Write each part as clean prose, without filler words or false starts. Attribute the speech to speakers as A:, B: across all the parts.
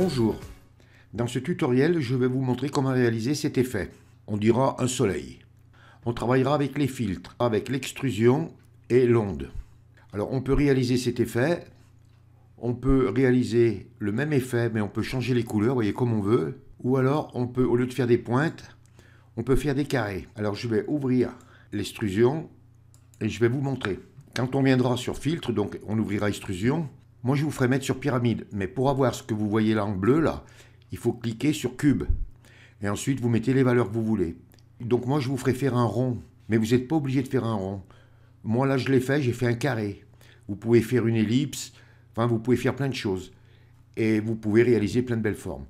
A: Bonjour, dans ce tutoriel je vais vous montrer comment réaliser cet effet. On dira un soleil. On travaillera avec les filtres, avec l'extrusion et l'onde. Alors on peut réaliser cet effet, on peut réaliser le même effet mais on peut changer les couleurs, vous voyez, comme on veut. Ou alors on peut, au lieu de faire des pointes, on peut faire des carrés. Alors je vais ouvrir l'extrusion et je vais vous montrer. Quand on viendra sur filtre, donc on ouvrira extrusion. Moi, je vous ferai mettre sur pyramide, mais pour avoir ce que vous voyez là en bleu, là, il faut cliquer sur cube. Et ensuite, vous mettez les valeurs que vous voulez. Donc moi, je vous ferai faire un rond, mais vous n'êtes pas obligé de faire un rond. Moi, là, je l'ai fait, j'ai fait un carré. Vous pouvez faire une ellipse, enfin, vous pouvez faire plein de choses. Et vous pouvez réaliser plein de belles formes.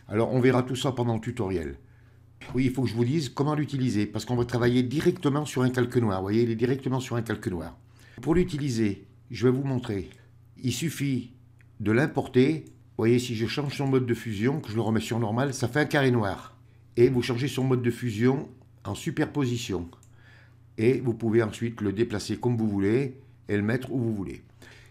A: Alors, on verra tout ça pendant le tutoriel. Oui, il faut que je vous dise comment l'utiliser, parce qu'on va travailler directement sur un calque noir. Vous voyez, il est directement sur un calque noir. Pour l'utiliser, je vais vous montrer. Il suffit de l'importer. Vous voyez, si je change son mode de fusion, que je le remets sur normal, ça fait un carré noir. Et vous changez son mode de fusion en superposition. Et vous pouvez ensuite le déplacer comme vous voulez et le mettre où vous voulez.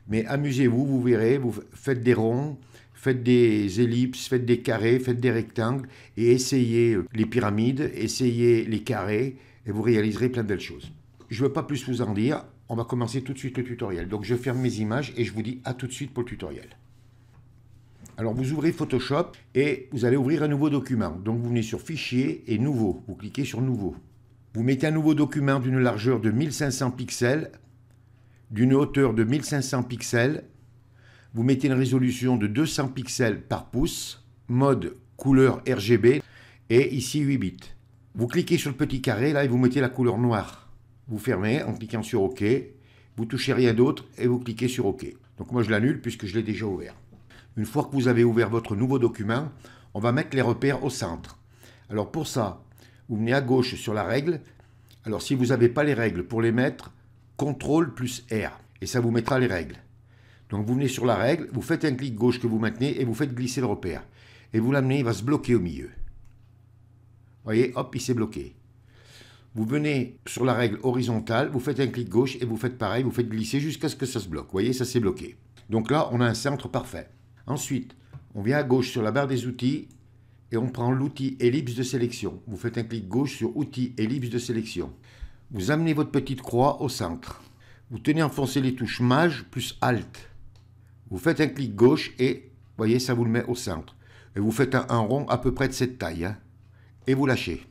A: Mais amusez-vous, vous verrez, vous faites des ronds, faites des ellipses, faites des carrés, faites des rectangles et essayez les pyramides, essayez les carrés et vous réaliserez plein de belles choses. Je ne veux pas plus vous en dire. On va commencer tout de suite le tutoriel. Donc je ferme mes images et je vous dis à tout de suite pour le tutoriel. Alors vous ouvrez Photoshop et vous allez ouvrir un nouveau document. Donc vous venez sur Fichier et Nouveau. Vous cliquez sur Nouveau. Vous mettez un nouveau document d'une largeur de 1500 pixels, d'une hauteur de 1500 pixels. Vous mettez une résolution de 200 pixels par pouce, mode couleur RGB et ici 8 bits. Vous cliquez sur le petit carré là et vous mettez la couleur noire. Vous fermez en cliquant sur OK, vous touchez rien d'autre et vous cliquez sur OK. Donc moi je l'annule puisque je l'ai déjà ouvert. Une fois que vous avez ouvert votre nouveau document, on va mettre les repères au centre. Alors pour ça, vous venez à gauche sur la règle. Alors si vous n'avez pas les règles, pour les mettre, CTRL plus R et ça vous mettra les règles. Donc vous venez sur la règle, vous faites un clic gauche que vous maintenez et vous faites glisser le repère. Et vous l'amenez, il va se bloquer au milieu. Vous voyez, hop, il s'est bloqué. Vous venez sur la règle horizontale, vous faites un clic gauche et vous faites pareil, vous faites glisser jusqu'à ce que ça se bloque. Vous voyez, ça s'est bloqué. Donc là, on a un centre parfait. Ensuite, on vient à gauche sur la barre des outils et on prend l'outil ellipse de sélection. Vous faites un clic gauche sur outil ellipse de sélection. Vous amenez votre petite croix au centre. Vous tenez enfoncé les touches Maj plus Alt. Vous faites un clic gauche et, vous voyez, ça vous le met au centre. Et vous faites un rond à peu près de cette taille. Hein, et vous lâchez.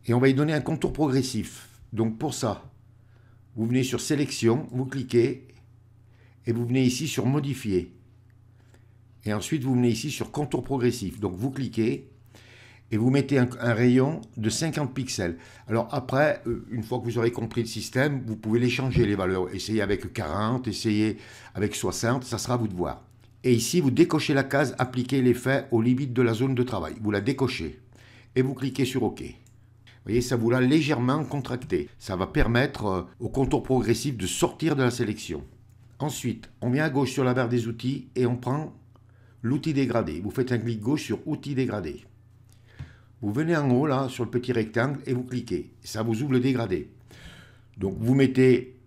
A: Et on va y donner un contour progressif. Donc pour ça, vous venez sur Sélection, vous cliquez, et vous venez ici sur Modifier. Et ensuite, vous venez ici sur Contour progressif. Donc vous cliquez, et vous mettez un rayon de 50 pixels. Alors après, une fois que vous aurez compris le système, vous pouvez les changer, les valeurs. Essayez avec 40, essayez avec 60, ça sera à vous de voir. Et ici, vous décochez la case Appliquer l'effet aux limites de la zone de travail. Vous la décochez, et vous cliquez sur OK. Vous voyez, ça vous l'a légèrement contracté. Ça va permettre au contour progressif de sortir de la sélection. Ensuite, on vient à gauche sur la barre des outils et on prend l'outil dégradé. Vous faites un clic gauche sur outil dégradé. Vous venez en haut, là, sur le petit rectangle et vous cliquez. Ça vous ouvre le dégradé. Donc, vous mettez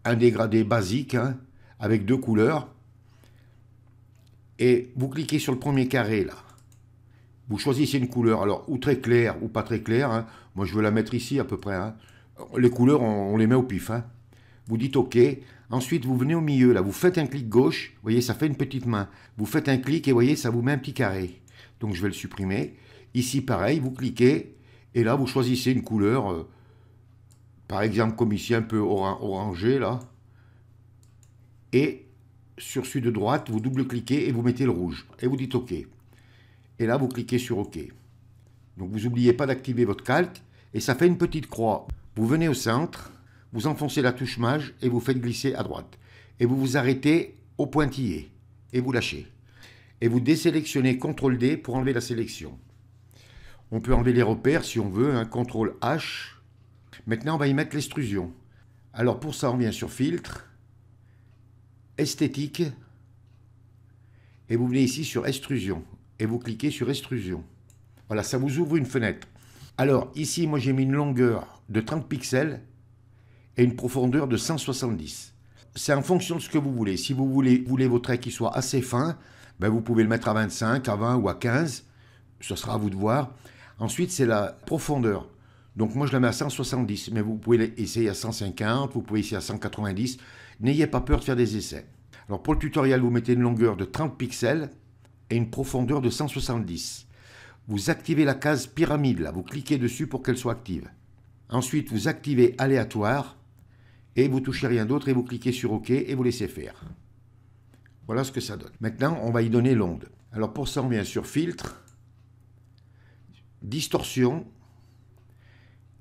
A: un dégradé basique, hein, avec 2 couleurs. Et vous cliquez sur le premier carré, là. Vous choisissez une couleur, alors ou très claire ou pas très claire. Hein. Moi, je veux la mettre ici à peu près. Hein. Les couleurs, on les met au pif. Hein. Vous dites OK. Ensuite, vous venez au milieu, là. Vous faites un clic gauche. Vous voyez, ça fait une petite main. Vous faites un clic et vous voyez, ça vous met un petit carré. Donc, je vais le supprimer. Ici, pareil, vous cliquez. Et là, vous choisissez une couleur. Par exemple, comme ici, un peu orangé, là. Et sur celui de droite, vous double-cliquez et vous mettez le rouge. Et vous dites OK. Et là, vous cliquez sur OK. Donc, vous n'oubliez pas d'activer votre calque. Et ça fait une petite croix. Vous venez au centre, vous enfoncez la touche Maj et vous faites glisser à droite. Et vous vous arrêtez au pointillé. Et vous lâchez. Et vous désélectionnez CTRL-D pour enlever la sélection. On peut enlever les repères si on veut, hein, CTRL-H. Maintenant, on va y mettre l'extrusion. Alors, pour ça, on vient sur Filtre, Esthétique. Et vous venez ici sur Extrusion. Et vous cliquez sur Extrusion. Voilà, ça vous ouvre une fenêtre. Alors, ici, moi, j'ai mis une longueur de 30 pixels et une profondeur de 170. C'est en fonction de ce que vous voulez. Si vous voulez vos traits qui soient assez fins, Ben, vous pouvez le mettre à 25, à 20 ou à 15. Ce sera à vous de voir. Ensuite, c'est la profondeur. Donc moi, je la mets à 170, mais vous pouvez essayer à 150, vous pouvez essayer à 190. N'ayez pas peur de faire des essais. Alors pour le tutoriel, vous mettez une longueur de 30 pixels et une profondeur de 170. Vous activez la case pyramide, là. Vous cliquez dessus pour qu'elle soit active. Ensuite, vous activez aléatoire et vous touchez rien d'autre et vous cliquez sur OK et vous laissez faire. Voilà ce que ça donne. Maintenant, on va y donner l'onde. Alors pour ça, on vient sur filtre, distorsion,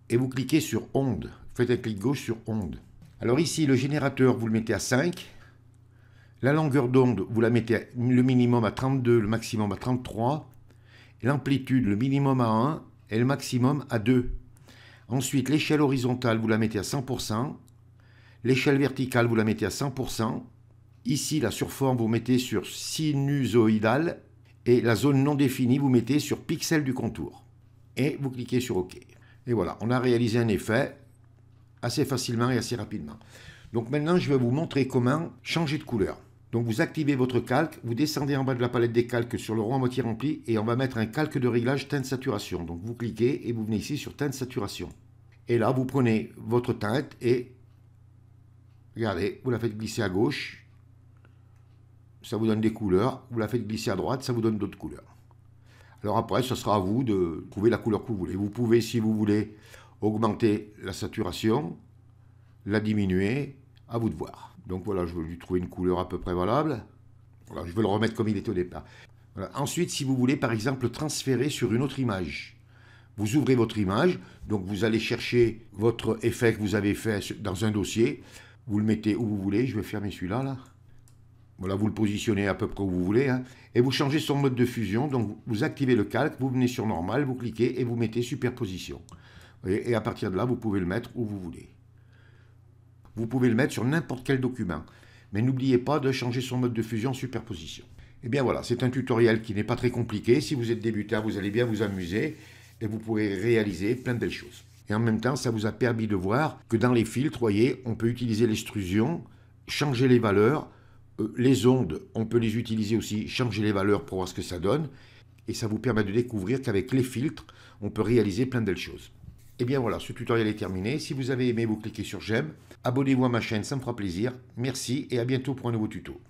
A: et vous cliquez sur onde. Faites un clic gauche sur onde. Alors ici, le générateur, vous le mettez à 5. La longueur d'onde, vous la mettez le minimum à 32, le maximum à 33. L'amplitude, le minimum à 1 et le maximum à 2. Ensuite, l'échelle horizontale, vous la mettez à 100%. L'échelle verticale, vous la mettez à 100%. Ici, la surforme, vous mettez sur sinusoïdal. Et la zone non définie, vous mettez sur pixel du contour. Et vous cliquez sur OK. Et voilà, on a réalisé un effet assez facilement et assez rapidement. Donc maintenant, je vais vous montrer comment changer de couleur. Donc vous activez votre calque, vous descendez en bas de la palette des calques sur le rond à moitié rempli et on va mettre un calque de réglage teinte saturation. Donc vous cliquez et vous venez ici sur teinte saturation. Et là, vous prenez votre teinte et regardez, vous la faites glisser à gauche. Ça vous donne des couleurs. Vous la faites glisser à droite, ça vous donne d'autres couleurs. Alors après, ce sera à vous de trouver la couleur que vous voulez. Vous pouvez, si vous voulez, augmenter la saturation, la diminuer, à vous de voir. Donc voilà, je vais lui trouver une couleur à peu près valable. Voilà, je vais le remettre comme il était au départ. Voilà. Ensuite, si vous voulez, par exemple, transférer sur une autre image. Vous ouvrez votre image, donc vous allez chercher votre effet que vous avez fait dans un dossier. Vous le mettez où vous voulez. Je vais fermer celui-là, là. Voilà, vous le positionnez à peu près où vous voulez, hein, et vous changez son mode de fusion. Donc, vous activez le calque, vous venez sur normal, vous cliquez et vous mettez superposition. Et à partir de là, vous pouvez le mettre où vous voulez. Vous pouvez le mettre sur n'importe quel document. Mais n'oubliez pas de changer son mode de fusion superposition. Et bien voilà, c'est un tutoriel qui n'est pas très compliqué. Si vous êtes débutant, vous allez bien vous amuser et vous pourrez réaliser plein de belles choses. Et en même temps, ça vous a permis de voir que dans les filtres, voyez, on peut utiliser l'extrusion, changer les valeurs. Les ondes, on peut les utiliser aussi, changer les valeurs pour voir ce que ça donne. Et ça vous permet de découvrir qu'avec les filtres, on peut réaliser plein de belles choses. Et bien voilà, ce tutoriel est terminé. Si vous avez aimé, vous cliquez sur j'aime. Abonnez-vous à ma chaîne, ça me fera plaisir. Merci et à bientôt pour un nouveau tuto.